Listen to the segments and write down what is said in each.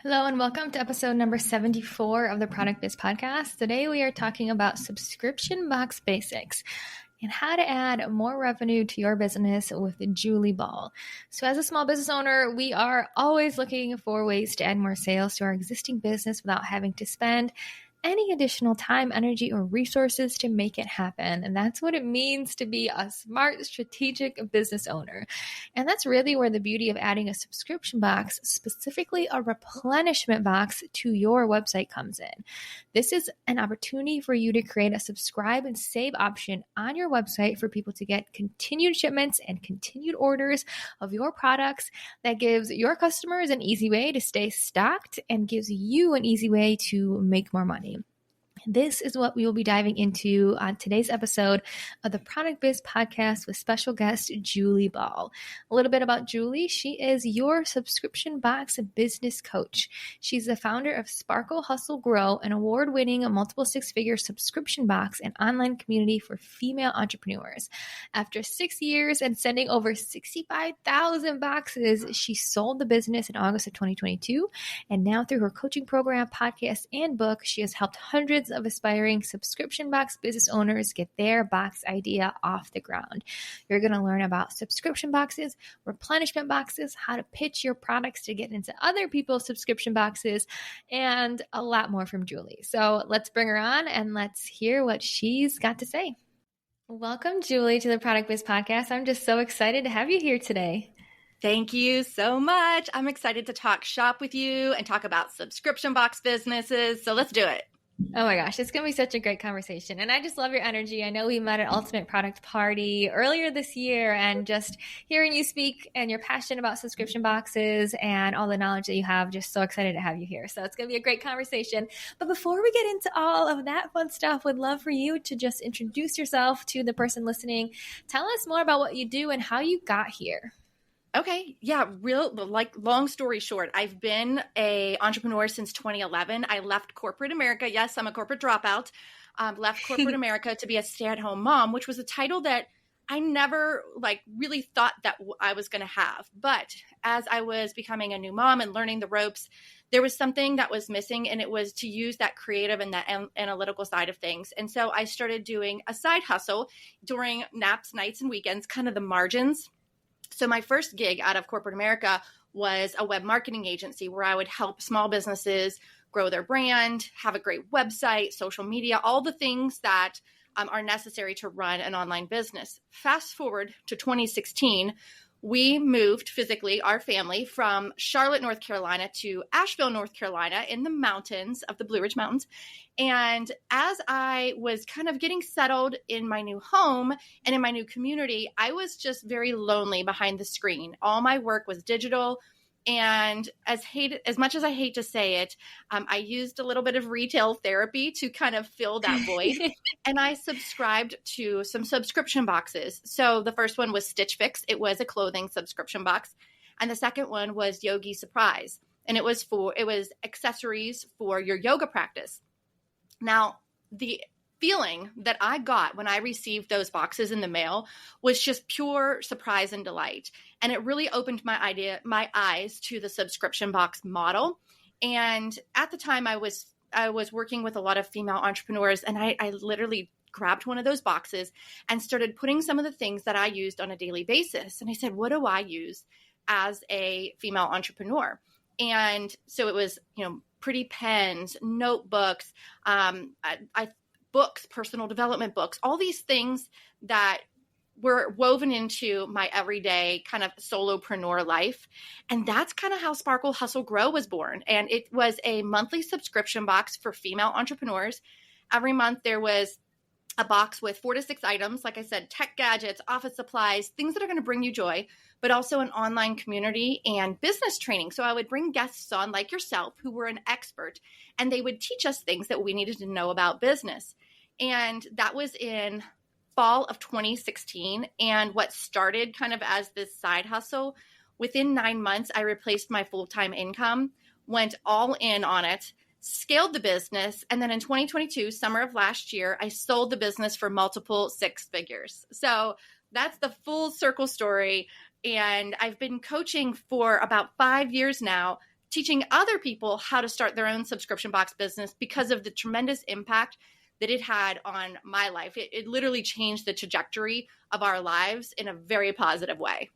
Hello and welcome to episode number 74 of the Product Biz Podcast. Today we are talking about subscription box basics and how to add more revenue to your business with Julie Ball. So as a small business owner, we are always looking for ways to add more sales to our existing business without having to spend any additional time, energy, or resources to make it happen. And that's what it means to be a smart, strategic business owner. And that's really where the beauty of adding a subscription box, specifically a replenishment box, to your website comes in. This is an opportunity for you to create a subscribe and save option on your website for people to get continued shipments and continued orders of your products that gives your customers an easy way to stay stocked and gives you an easy way to make more money. This is what we will be diving into on today's episode of the Product Biz Podcast with special guest Julie Ball. A little bit about Julie. She is your subscription box business coach. She's the founder of Sparkle Hustle Grow, an award-winning multiple six-figure subscription box and online community for female entrepreneurs. After 6 years and sending over 65,000 boxes, she sold the business in August of 2022. And now through her coaching program, podcast, and book, she has helped hundreds of aspiring subscription box business owners get their box idea off the ground. You're going to learn about subscription boxes, replenishment boxes, how to pitch your products to get into other people's subscription boxes, and a lot more from Julie. So let's bring her on and let's hear what she's got to say. Welcome, Julie, to the Product Biz Podcast. I'm just so excited to have you here today. Thank you so much. I'm excited to talk shop with you and talk about subscription box businesses. So let's do it. Oh my gosh, it's going to be such a great conversation. And I just love your energy. I know we met at Ultimate Product Party earlier this year, and just hearing you speak and your passion about subscription boxes and all the knowledge that you have, just so excited to have you here. So it's going to be a great conversation. But before we get into all of that fun stuff, would love for you to just introduce yourself to the person listening. Tell us more about what you do and how you got here. Okay. Yeah. Long story short, I've been an entrepreneur since 2011. I left corporate America. Yes, I'm a corporate dropout. Left corporate America to be a stay-at-home mom, which was a title that I never really thought that I was going to have. But as I was becoming a new mom and learning the ropes, there was something that was missing, and it was to use that creative and that analytical side of things. And so I started doing a side hustle during naps, nights, and weekends, kind of the margins. So my first gig out of corporate America was a web marketing agency where I would help small businesses grow their brand, have a great website, social media, all the things that are necessary to run an online business. Fast forward to 2016, we moved physically, our family, from Charlotte, North Carolina to Asheville, North Carolina, in the mountains of the Blue Ridge Mountains. And as I was kind of getting settled in my new home and in my new community, I was just very lonely behind the screen. All my work was digital. And as much as I hate to say it, I used a little bit of retail therapy to kind of fill that void. And I subscribed to some subscription boxes. So the first one was Stitch Fix. It was a clothing subscription box. And the second one was Yogi Surprise. And it was accessories for your yoga practice. Now, the feeling that I got when I received those boxes in the mail was just pure surprise and delight. And it really opened my eyes to the subscription box model. And at the time I was working with a lot of female entrepreneurs, and I literally grabbed one of those boxes and started putting some of the things that I used on a daily basis. And I said, what do I use as a female entrepreneur? And so it was, pretty pens, notebooks, books, personal development books, all these things that were woven into my everyday kind of solopreneur life. And that's kind of how Sparkle Hustle Grow was born. And it was a monthly subscription box for female entrepreneurs. Every month there was a box with 4 to 6 items, like I said, tech gadgets, office supplies, things that are going to bring you joy, but also an online community and business training. So I would bring guests on like yourself who were an expert, and they would teach us things that we needed to know about business. And that was in fall of 2016. And what started kind of as this side hustle, within 9 months, I replaced my full-time income, went all in on it, scaled the business. And then in 2022, summer of last year, I sold the business for multiple 6 figures. So that's the full circle story. And I've been coaching for about 5 years now teaching other people how to start their own subscription box business because of the tremendous impact that it had on my life. It literally changed the trajectory of our lives in a very positive way.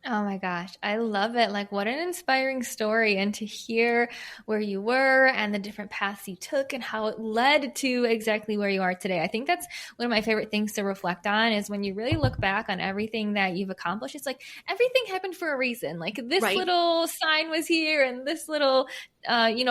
Oh my gosh, I love it. Like, what an inspiring story. And to hear where you were and the different paths you took and how it led to exactly where you are today. I think that's one of my favorite things to reflect on is when you really look back on everything that you've accomplished. It's like everything happened for a reason. Like, this little sign was here and this little,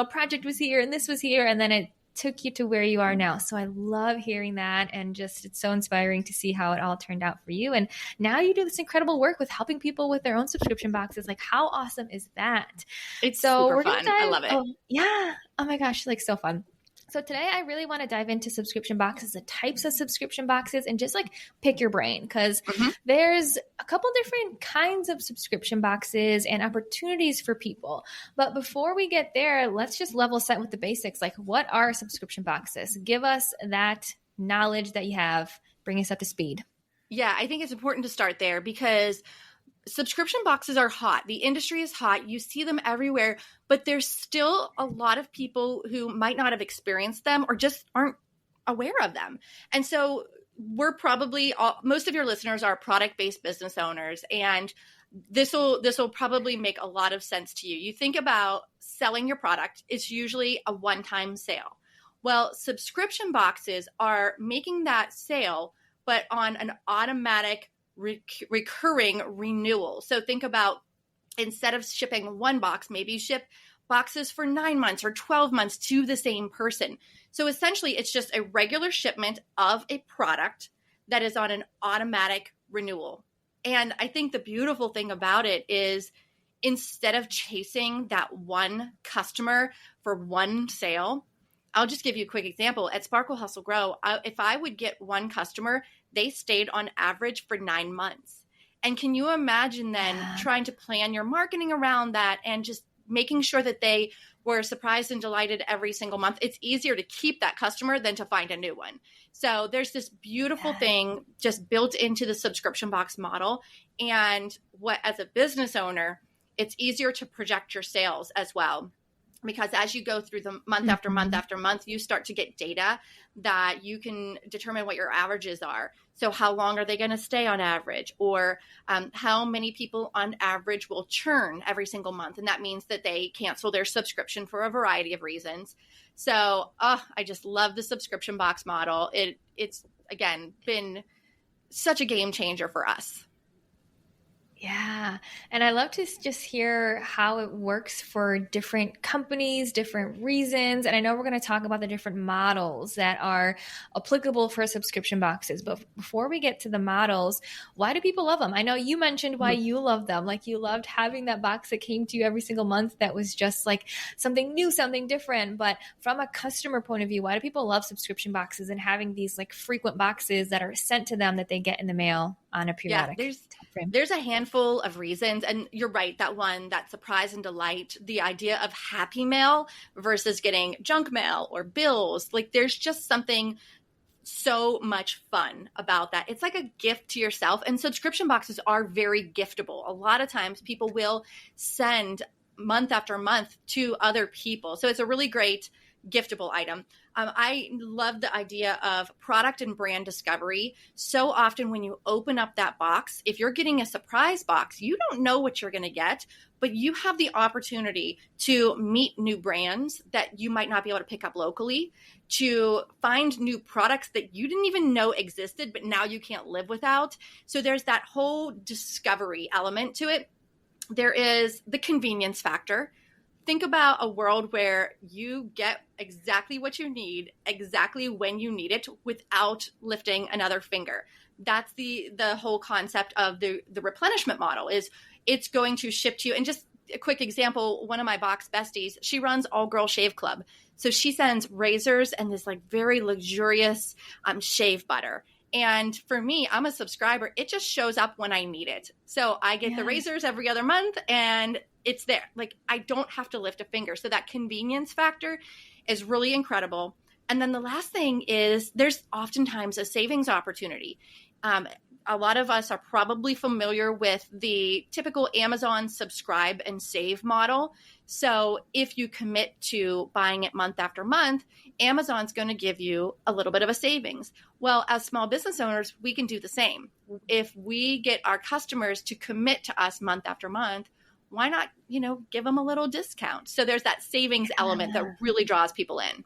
project was here and this was here. And then it took you to where you are now. So I love hearing that, and just it's so inspiring to see how it all turned out for you. And now you do this incredible work with helping people with their own subscription boxes. Like, how awesome is that? It's so super fun. I love it. Oh, yeah. Oh my gosh, like so fun. So today I really want to dive into subscription boxes, the types of subscription boxes, and just like pick your brain, because there's a couple different kinds of subscription boxes and opportunities for people. But before we get there, let's just level set with the basics. Like, what are subscription boxes? Give us that knowledge that you have. Bring us up to speed. Yeah, I think it's important to start there because subscription boxes are hot. The industry is hot. You see them everywhere, but there's still a lot of people who might not have experienced them or just aren't aware of them. And so we're probably most of your listeners are product-based business owners, and this will probably make a lot of sense to you. You think about selling your product, it's usually a one-time sale. Well, subscription boxes are making that sale, but on an automatic recurring renewal. So think about, instead of shipping one box, maybe you ship boxes for 9 months or 12 months to the same person. So essentially, it's just a regular shipment of a product that is on an automatic renewal. And I think the beautiful thing about it is, instead of chasing that one customer for one sale, I'll just give you a quick example. At Sparkle Hustle Grow, if I would get one customer, they stayed on average for 9 months. And can you imagine then trying to plan your marketing around that and just making sure that they were surprised and delighted every single month? It's easier to keep that customer than to find a new one. So there's this beautiful thing just built into the subscription box model. And as a business owner, it's easier to project your sales as well. Because as you go through the month after month after month, you start to get data that you can determine what your averages are. So how long are they going to stay on average? Or how many people on average will churn every single month? And that means that they cancel their subscription for a variety of reasons. So I just love the subscription box model. It's, again, been such a game changer for us. Yeah. And I love to just hear how it works for different companies, different reasons. And I know we're going to talk about the different models that are applicable for subscription boxes. But before we get to the models, why do people love them? I know you mentioned why you love them. Like, you loved having that box that came to you every single month that was just like something new, something different. But from a customer point of view, why do people love subscription boxes and having these like frequent boxes that are sent to them that they get in the mail on a periodic time frame? There's a handful of reasons. And you're right, that surprise and delight, the idea of happy mail versus getting junk mail or bills. Like, there's just something so much fun about that. It's like a gift to yourself. And subscription boxes are very giftable. A lot of times people will send month after month to other people. So it's a really great giftable item. I love the idea of product and brand discovery. So often when you open up that box, if you're getting a surprise box, you don't know what you're going to get, but you have the opportunity to meet new brands that you might not be able to pick up locally, to find new products that you didn't even know existed, but now you can't live without. So there's that whole discovery element to it. There is the convenience factor. Think about a world where you get exactly what you need, exactly when you need it, without lifting another finger. That's the whole concept of the replenishment model. Is it's going to ship to you. And just a quick example, one of my box besties, she runs All Girl Shave Club. So she sends razors and this like very luxurious shave butter. And for me, I'm a subscriber. It just shows up when I need it. So I get the razors every other month and it's there. Like, I don't have to lift a finger. So that convenience factor is really incredible. And then the last thing is there's oftentimes a savings opportunity. A lot of us are probably familiar with the typical Amazon subscribe and save model. So if you commit to buying it month after month, Amazon's going to give you a little bit of a savings. Well, as small business owners, we can do the same. If we get our customers to commit to us month after month, why not, give them a little discount? So there's that savings element that really draws people in.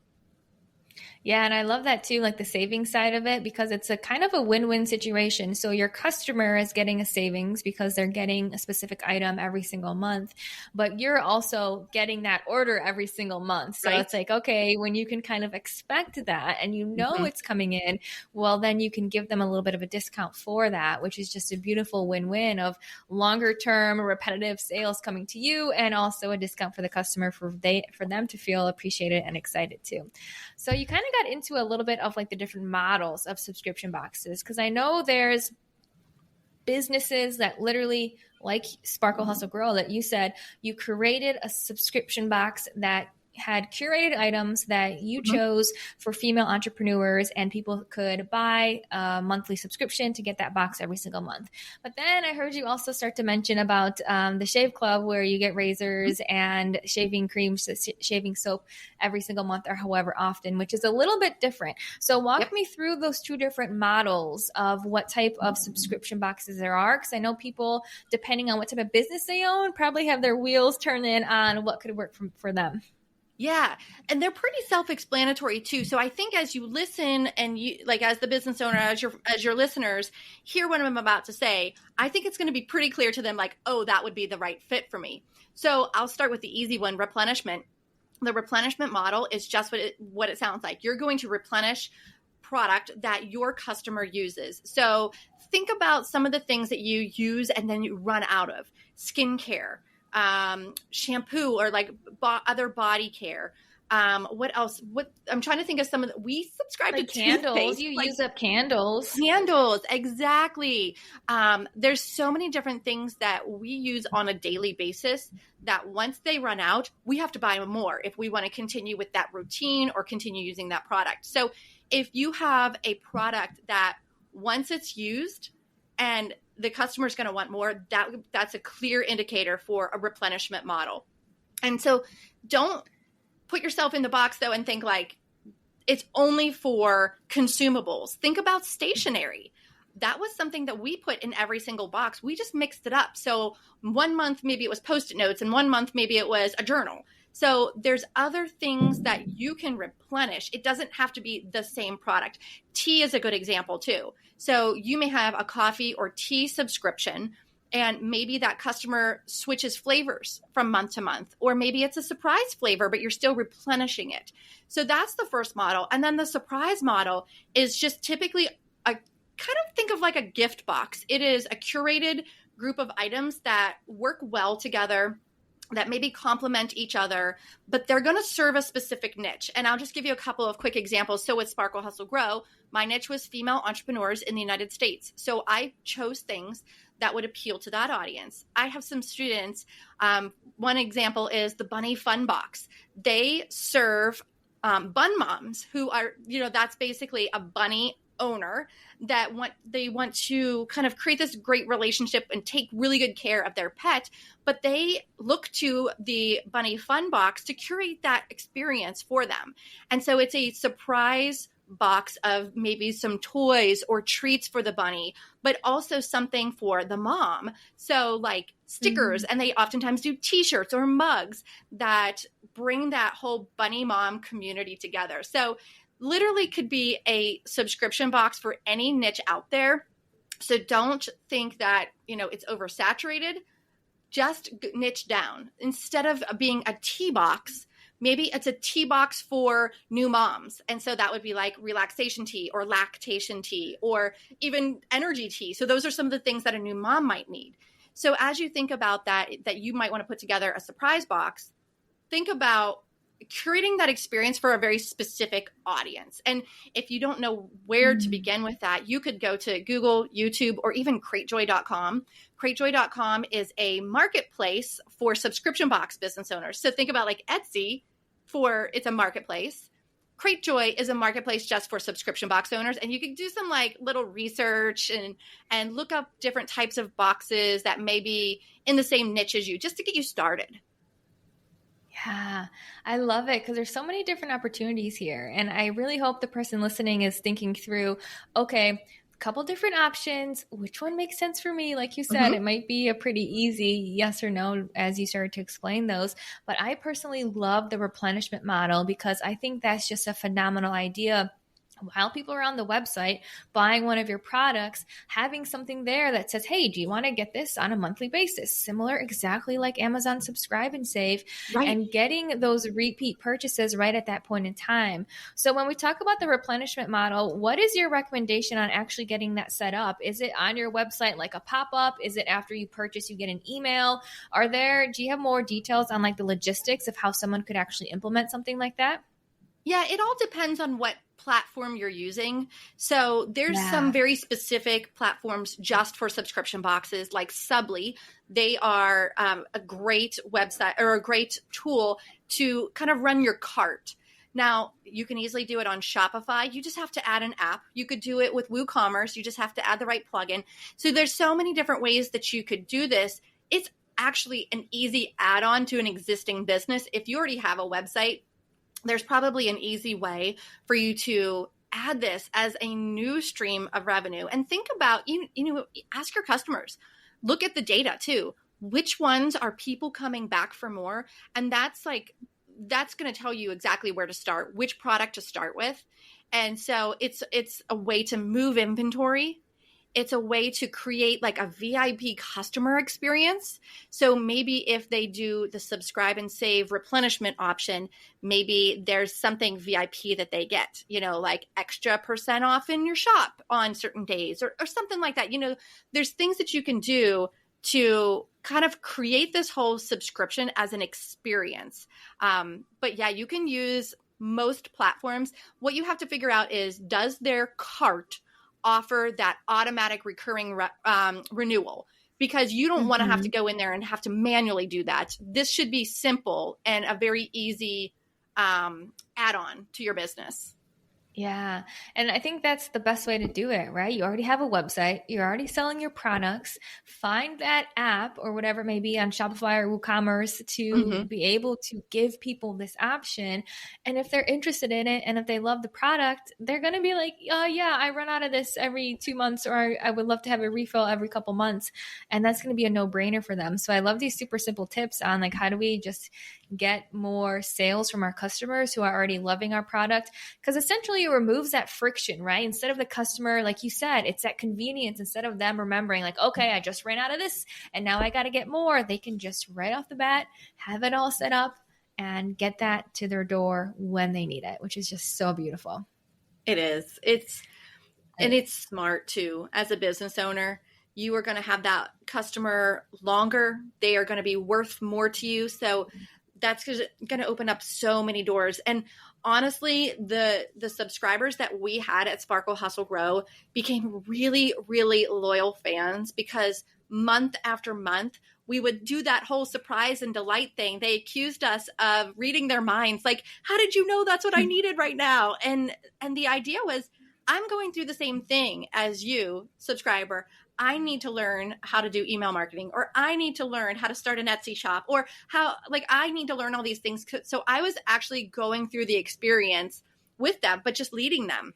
Yeah, and I love that too, like the savings side of it, because it's a kind of a win-win situation. So your customer is getting a savings because they're getting a specific item every single month, but you're also getting that order every single month. So It's like, okay, when you can kind of expect that and it's coming in, well, then you can give them a little bit of a discount for that, which is just a beautiful win-win of longer term repetitive sales coming to you, and also a discount for the customer for them to feel appreciated and excited too. So you kind of got into a little bit of like the different models of subscription boxes, because I know there's businesses that literally, like Sparkle Hustle Grow, that you said you created a subscription box that had curated items that you chose for female entrepreneurs, and people could buy a monthly subscription to get that box every single month. But then I heard you also start to mention about the Shave Club, where you get razors and shaving cream, shaving soap every single month or however often, which is a little bit different. So walk me through those two different models of what type of subscription boxes there are, because I know people, depending on what type of business they own, probably have their wheels turning on what could work for them. Yeah. And they're pretty self-explanatory too. So I think as you listen and you, like, as the business owner, as your listeners hear what I'm about to say, I think it's going to be pretty clear to them, like, oh, that would be the right fit for me. So I'll start with the easy one, replenishment. The replenishment model is just what it sounds like. You're going to replenish product that your customer uses. So think about some of the things that you use and then you run out of. Skincare, shampoo, or like other body care. What else? What I'm trying to think of some of we subscribe like to candles. Toothpaste. You use up candles. Candles, exactly. There's so many different things that we use on a daily basis that once they run out, we have to buy more if we want to continue with that routine or continue using that product. So if you have a product that once it's used and the customer is going to want more, that's a clear indicator for a replenishment model. And so don't put yourself in the box though and think like it's only for consumables. Think about stationery. That was something that we put in every single box. We just mixed it up. So 1 month, maybe it was Post-it notes, and 1 month, maybe it was a journal. So there's other things that you can replenish. It doesn't have to be the same product. Tea is a good example too. So you may have a coffee or tea subscription, and maybe that customer switches flavors from month to month, or maybe it's a surprise flavor, but you're still replenishing it. So that's the first model. And then the surprise model is just typically kind of think of like a gift box. It is a curated group of items that work well together, that maybe complement each other, but they're going to serve a specific niche. And I'll just give you a couple of quick examples. So with Sparkle Hustle Grow, my niche was female entrepreneurs in the United States. So I chose things that would appeal to that audience. I have some students. One example is the Bunny Fun Box. They serve bun moms who are, that's basically a bunny owner that they want to kind of create this great relationship and take really good care of their pet, but they look to the Bunny Fun Box to curate that experience for them. And so it's a surprise box of maybe some toys or treats for the bunny, but also something for the mom. So like stickers, and they oftentimes do t-shirts or mugs that bring that whole bunny mom community together. So literally could be a subscription box for any niche out there. So don't think that, it's oversaturated. Just niche down. Instead of being a tea box, maybe it's a tea box for new moms. And so that would be like relaxation tea or lactation tea or even energy tea. So those are some of the things that a new mom might need. So as you think about that you might want to put together a surprise box, think about curating that experience for a very specific audience. And if you don't know where to begin with that, you could go to Google, YouTube, or even cratejoy.com. Cratejoy.com is a marketplace for subscription box business owners. So think about like Etsy it's a marketplace. Cratejoy is a marketplace just for subscription box owners. And you can do some like little research and look up different types of boxes that may be in the same niche as you, just to get you started. Yeah, I love it because there's so many different opportunities here. And I really hope the person listening is thinking through, okay, a couple different options. Which one makes sense for me? Like you said, Hmm. it might be a pretty easy yes or no as you started to explain those. But I personally love the replenishment model because I think that's just a phenomenal idea. While people are on the website buying one of your products, having something there that says, hey, do you want to get this on a monthly basis? Similar, exactly like Amazon Subscribe and Save, Right. and getting those repeat purchases right at that point in time. So, when we talk about the replenishment model, what is your recommendation on actually getting that set up? Is it on your website like a pop up? Is it after you purchase, you get an email? Do you have more details on like the logistics of how someone could actually implement something like that? Yeah, it all depends on what platform you're using. So there's some Yeah. very specific platforms just for subscription boxes, like Subly. They are a great website or a great tool to kind of run your cart. Now, you can easily do it on Shopify. You just have to add an app. You could do it with WooCommerce. You just have to add the right plugin. So there's so many different ways that you could do this. It's actually an easy add-on to an existing business. If you already have a website, there's probably an easy way for you to add this as a new stream of revenue. And think about, ask your customers, look at the data too. Which ones are people coming back for more? And that's going to tell you exactly where to start, which product to start with. And so it's a way to move inventory. It's a way to create like a VIP customer experience. So maybe if they do the subscribe and save replenishment option, maybe there's something VIP that they get, like extra percent off in your shop on certain days or something like that. There's things that you can do to kind of create this whole subscription as an experience. But yeah, you can use most platforms. What you have to figure out is, does their cart offer that automatic recurring renewal? Because you don't want to have to Mhm. go in there and have to manually do that. This should be simple and a very easy add-on to your business. Yeah. And I think that's the best way to do it, right? You already have a website, you're already selling your products. Find that app or whatever it may be on Shopify or WooCommerce to Mm-hmm. be able to give people this option. And if they're interested in it and if they love the product, they're going to be like, oh, yeah, I run out of this every 2 months, or I would love to have a refill every couple months. And that's going to be a no brainer for them. So I love these super simple tips on like, how do we just get more sales from our customers who are already loving our product? Because essentially it removes that friction, right? Instead of the customer, like you said, it's that convenience. Instead of them remembering like, okay, I just ran out of this and now I got to get more, they can just right off the bat have it all set up and get that to their door when they need it, which is just so beautiful. It is. It's smart too. As a business owner, you are going to have that customer longer. They are going to be worth more to you. So that's going to open up so many doors. And honestly, the subscribers that we had at Sparkle Hustle Grow became really, really loyal fans, because month after month, we would do that whole surprise and delight thing. They accused us of reading their minds. Like, how did you know that's what I needed right now? And the idea was, I'm going through the same thing as you, subscriber. I need to learn how to do email marketing, or I need to learn how to start an Etsy shop, or I need to learn all these things. So I was actually going through the experience with them, but just leading them.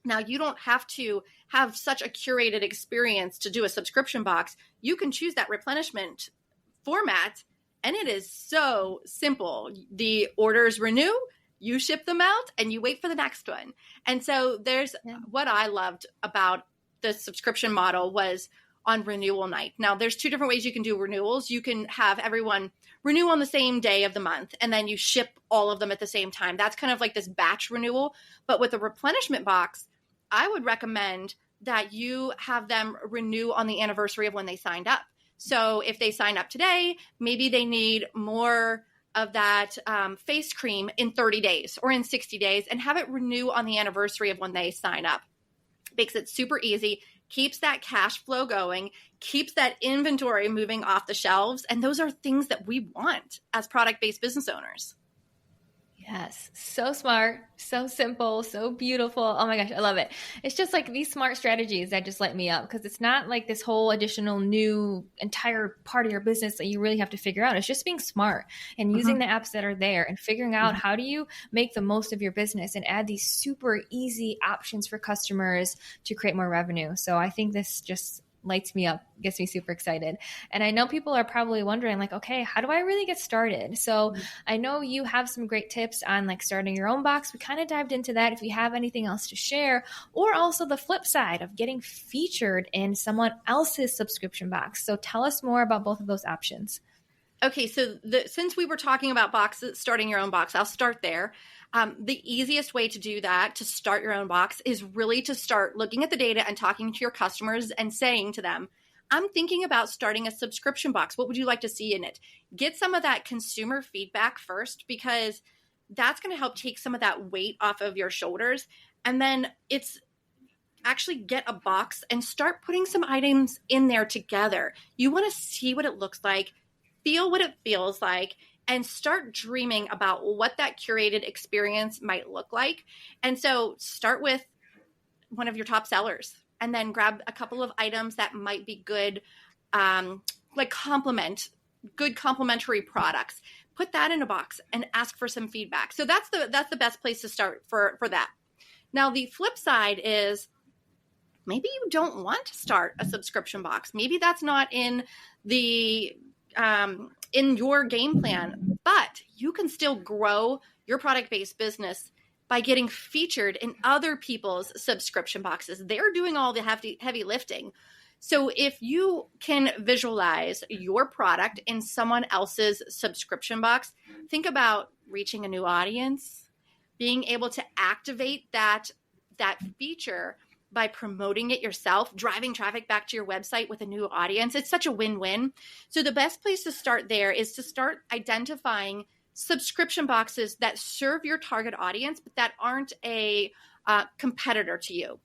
Now, you don't have to have such a curated experience to do a subscription box. You can choose that replenishment format, and it is so simple. The orders renew, you ship them out, and you wait for the next one. And so there's what I loved about the subscription model was on renewal night. Now, there's two different ways you can do renewals. You can have everyone renew on the same day of the month, and then you ship all of them at the same time. That's kind of like this batch renewal. But with a replenishment box, I would recommend that you have them renew on the anniversary of when they signed up. So if they sign up today, maybe they need more of that face cream in 30 days or in 60 days, and have it renew on the anniversary of when they sign up. Makes it super easy, keeps that cash flow going, keeps that inventory moving off the shelves. And those are things that we want as product-based business owners. Yes, so smart, so simple, so beautiful. Oh my gosh, I love it. It's just like these smart strategies that just light me up because it's not like this whole additional new entire part of your business that you really have to figure out. It's just being smart and using the apps that are there and figuring out how do you make the most of your business and add these super easy options for customers to create more revenue. So I think this just lights me up, gets me super excited. And I know people are probably wondering like, okay, how do I really get started? So I know you have some great tips on like starting your own box. We kind of dived into that. If you have anything else to share, or also the flip side of getting featured in someone else's subscription box. So tell us more about both of those options. Okay, so since we were talking about boxes, starting your own box, I'll start there. The easiest way to do that, to start your own box, is really to start looking at the data and talking to your customers and saying to them, I'm thinking about starting a subscription box. What would you like to see in it? Get some of that consumer feedback first, because that's going to help take some of that weight off of your shoulders. And then it's actually get a box and start putting some items in there together. You want to see what it looks like, feel what it feels like, and start dreaming about what that curated experience might look like. And so start with one of your top sellers and then grab a couple of items that might be good, like good complementary products. Put that in a box and ask for some feedback. So that's the best place to start for that. Now, the flip side is maybe you don't want to start a subscription box. Maybe that's not in your game plan, but you can still grow your product-based business by getting featured in other people's subscription boxes. They're doing all the heavy lifting. So if you can visualize your product in someone else's subscription box, think about reaching a new audience, being able to activate that feature by promoting it yourself, driving traffic back to your website with a new audience. It's such a win-win. So the best place to start there is to start identifying subscription boxes that serve your target audience, but that aren't a competitor to you.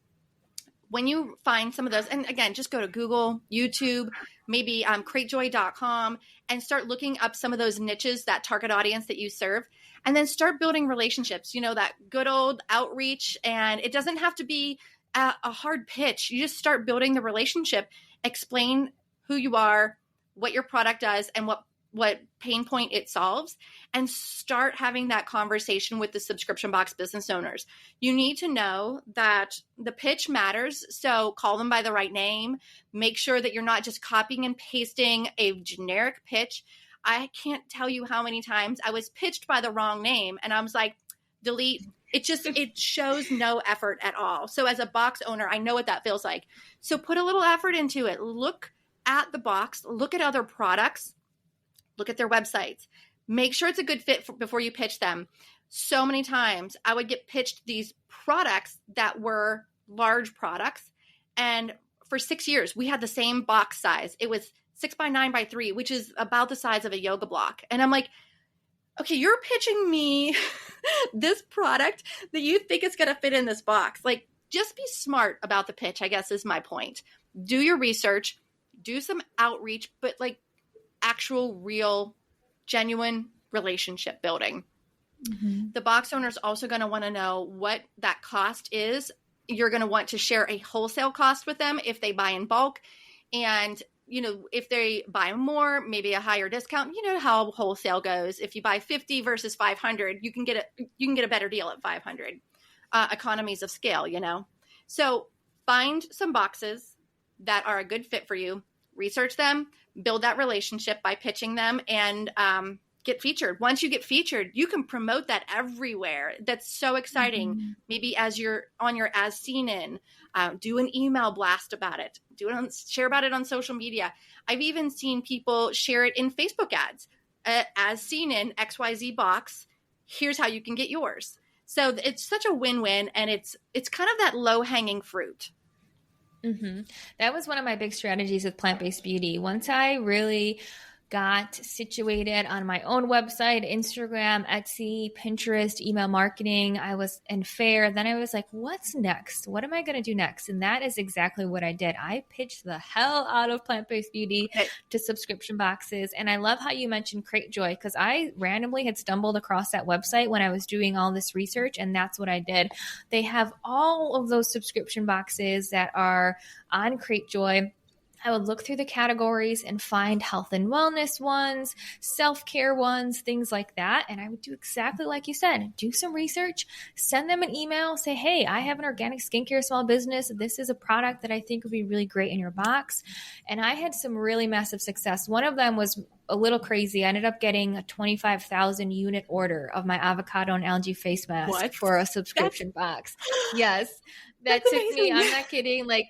When you find some of those, and again, just go to Google, YouTube, maybe cratejoy.com, and start looking up some of those niches, that target audience that you serve, and then start building relationships, that good old outreach. And it doesn't have to be a hard pitch. You just start building the relationship, explain who you are, what your product does, and what pain point it solves, and start having that conversation with the subscription box business owners. You need to know that the pitch matters, so call them by the right name. Make sure that you're not just copying and pasting a generic pitch. I can't tell you how many times I was pitched by the wrong name, and I was like, delete. It shows no effort at all. So as a box owner, I know what that feels like. So put a little effort into it. Look at the box, look at other products, look at their websites, make sure it's a good fit before you pitch them. So many times I would get pitched these products that were large products. And for 6 years, we had the same box size. It was 6 by 9 by 3, which is about the size of a yoga block. And I'm like, okay, you're pitching me this product that you think is going to fit in this box. Like, just be smart about the pitch, I guess, is my point. Do your research, do some outreach, but like actual, real, genuine relationship building. Mm-hmm. The box owner is also going to want to know what that cost is. You're going to want to share a wholesale cost with them if they buy in bulk. And if they buy more, maybe a higher discount. You know how wholesale goes. If you buy 50 versus 500, you can get a better deal at 500. Economies of scale, So find some boxes that are a good fit for you. Research them, build that relationship by pitching them, and get featured. Once you get featured, you can promote that everywhere. That's so exciting. Mm-hmm. Maybe as you're on your As Seen In, do an email blast about it. Share about it on social media. I've even seen people share it in Facebook ads. As Seen In XYZ box, here's how you can get yours. So it's such a win-win, and it's kind of that low-hanging fruit. Mm-hmm. That was one of my big strategies with plant-based beauty. Once I really got situated on my own website, Instagram, Etsy, Pinterest, email marketing. I was in Fair. Then I was like, what's next? What am I going to do next? And that is exactly what I did. I pitched the hell out of plant-based beauty to subscription boxes. And I love how you mentioned Cratejoy, because I randomly had stumbled across that website when I was doing all this research, and that's what I did. They have all of those subscription boxes that are on Cratejoy. I would look through the categories and find health and wellness ones, self-care ones, things like that. And I would do exactly like you said, do some research, send them an email, say, hey, I have an organic skincare small business. This is a product that I think would be really great in your box. And I had some really massive success. One of them was a little crazy. I ended up getting a 25,000 unit order of my avocado and algae face mask for a subscription box. Yes. That took me, I'm not kidding, like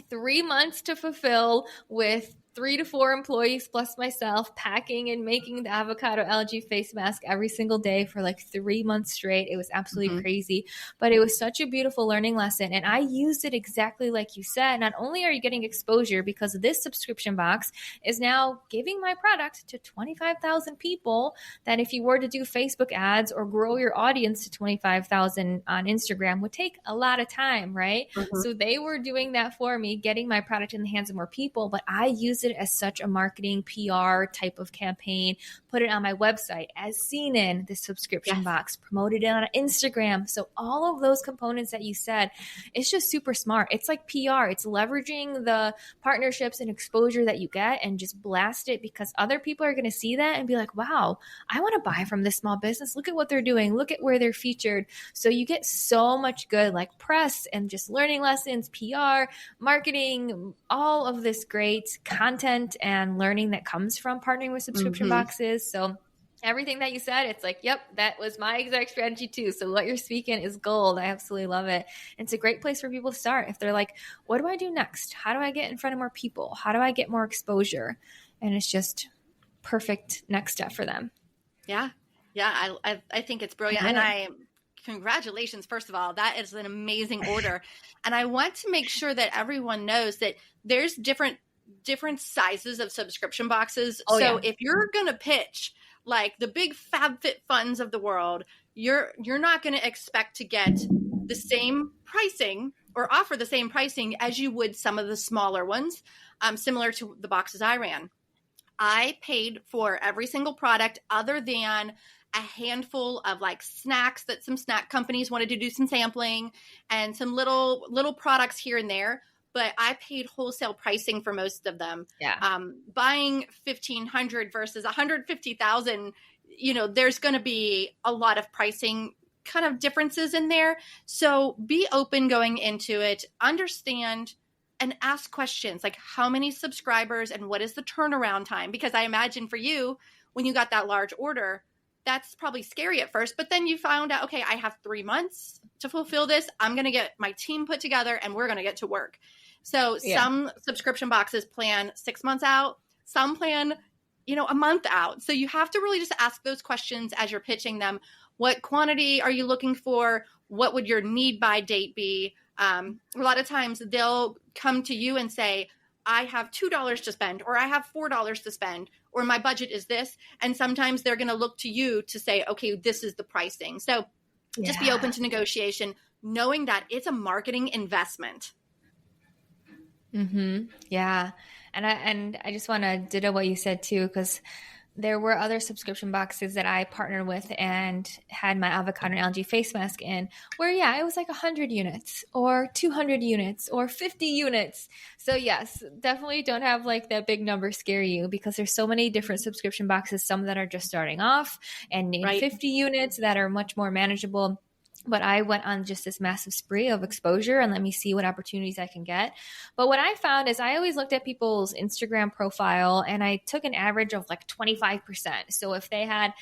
3 months to fulfill, with 3 to 4 employees plus myself, packing and making the avocado algae face mask every single day for like 3 months straight. It was absolutely crazy, but it was such a beautiful learning lesson. And I used it exactly like you said. Not only are you getting exposure, because this subscription box is now giving my product to 25,000 people, that if you were to do Facebook ads or grow your audience to 25,000 on Instagram would take a lot of time, right? So they were doing that for me, getting my product in the hands of more people, but I used it as such a marketing PR type of campaign, put it on my website as seen in the subscription box, promoted it on Instagram. So all of those components that you said, it's just super smart. It's like PR. It's leveraging the partnerships and exposure that you get and just blast it, because other people are going to see that and be like, wow, I want to buy from this small business. Look at what they're doing. Look at where they're featured. So you get so much good like press and just learning lessons, PR, marketing, all of this great content and learning that comes from partnering with subscription boxes. So everything that you said, it's like, yep, that was my exact strategy too. So what you're speaking is gold. I absolutely love it. And it's a great place for people to start. If they're like, what do I do next? How do I get in front of more people? How do I get more exposure? And it's just perfect next step for them. Yeah. Yeah. I think it's brilliant. And congratulations, first of all, that is an amazing order. And I want to make sure that everyone knows that there's different sizes of subscription boxes. If you're going to pitch like the big FabFitFuns of the world, you're not going to expect to get the same pricing or offer the same pricing as you would some of the smaller ones, similar to the boxes I ran. I paid for every single product other than a handful of like snacks that some snack companies wanted to do some sampling, and some little products here and there. But I paid wholesale pricing for most of them. Yeah. Buying 1,500 versus 150,000, there's going to be a lot of pricing kind of differences in there. So be open going into it, understand and ask questions like how many subscribers and what is the turnaround time? Because I imagine for you, when you got that large order, that's probably scary at first, but then you found out, okay, I have 3 months to fulfill this. I'm going to get my team put together and we're going to get to work. So some subscription boxes plan 6 months out, some plan, a month out. So you have to really just ask those questions as you're pitching them. What quantity are you looking for? What would your need by date be? A lot of times they'll come to you and say, I have $2 to spend, or I have $4 to spend, or my budget is this. And sometimes they're going to look to you to say, okay, this is the pricing. So just be open to negotiation, knowing that it's a marketing investment. Yeah. And I just want to ditto what you said too, because there were other subscription boxes that I partnered with and had my avocado and algae face mask in where, it was like 100 units or 200 units or 50 units. So yes, definitely don't have like that big number scare you, because there's so many different subscription boxes, some that are just starting off and need 50 units that are much more manageable. But I went on just this massive spree of exposure and let me see what opportunities I can get. But what I found is I always looked at people's Instagram profile and I took an average of like 25%. So if they had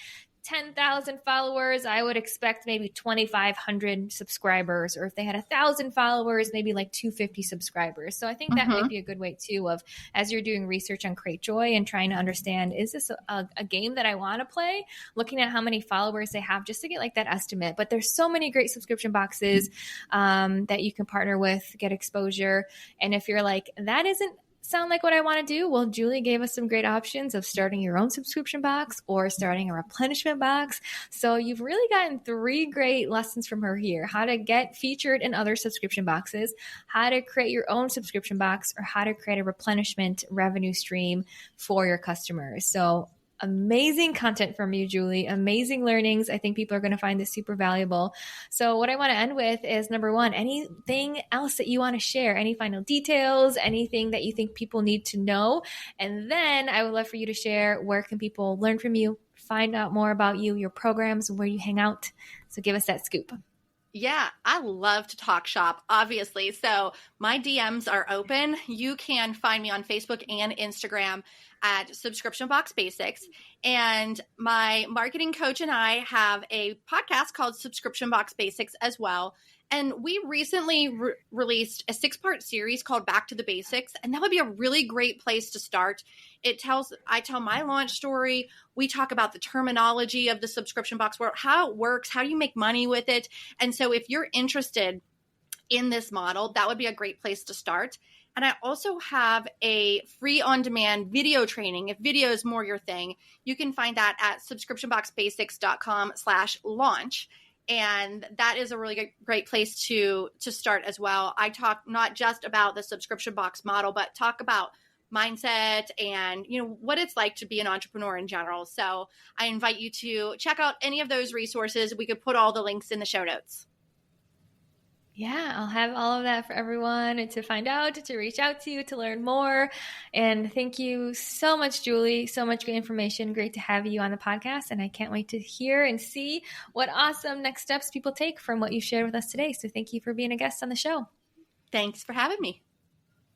10,000 followers, I would expect maybe 2,500 subscribers. Or if they had 1,000 followers, maybe like 250 subscribers. So I think that might be a good way too of, as you're doing research on Cratejoy and trying to understand, is this a game that I want to play? Looking at how many followers they have just to get like that estimate. But there's so many great subscription boxes that you can partner with, get exposure. And if you're like, that isn't sound like what I want to do? Well, Julie gave us some great options of starting your own subscription box or starting a replenishment box. So you've really gotten 3 great lessons from her here: how to get featured in other subscription boxes, how to create your own subscription box, or how to create a replenishment revenue stream for your customers. So amazing content from you, Julie. Amazing learnings. I think people are going to find this super valuable. So what I want to end with is, number 1, anything else that you want to share, any final details, anything that you think people need to know. And then I would love for you to share, where can people learn from you, find out more about you, your programs, where you hang out. So give us that scoop. Yeah, I love to talk shop, obviously. So my DMs are open. You can find me on Facebook and Instagram at Subscription Box Basics. And my marketing coach and I have a podcast called Subscription Box Basics as well. And we recently released a 6-part series called Back to the Basics. And that would be a really great place to start. I tell my launch story. We talk about the terminology of the subscription box world, how it works, how do you make money with it. And so if you're interested in this model, that would be a great place to start. And I also have a free on-demand video training. If video is more your thing, you can find that at subscriptionboxbasics.com/launch. And that is a really great place to start as well. I talk not just about the subscription box model, but talk about mindset and, what it's like to be an entrepreneur in general. So I invite you to check out any of those resources. We could put all the links in the show notes. Yeah, I'll have all of that for everyone to find out, to reach out to you, to learn more. And thank you so much, Julie. So much great information. Great to have you on the podcast. And I can't wait to hear and see what awesome next steps people take from what you shared with us today. So thank you for being a guest on the show. Thanks for having me.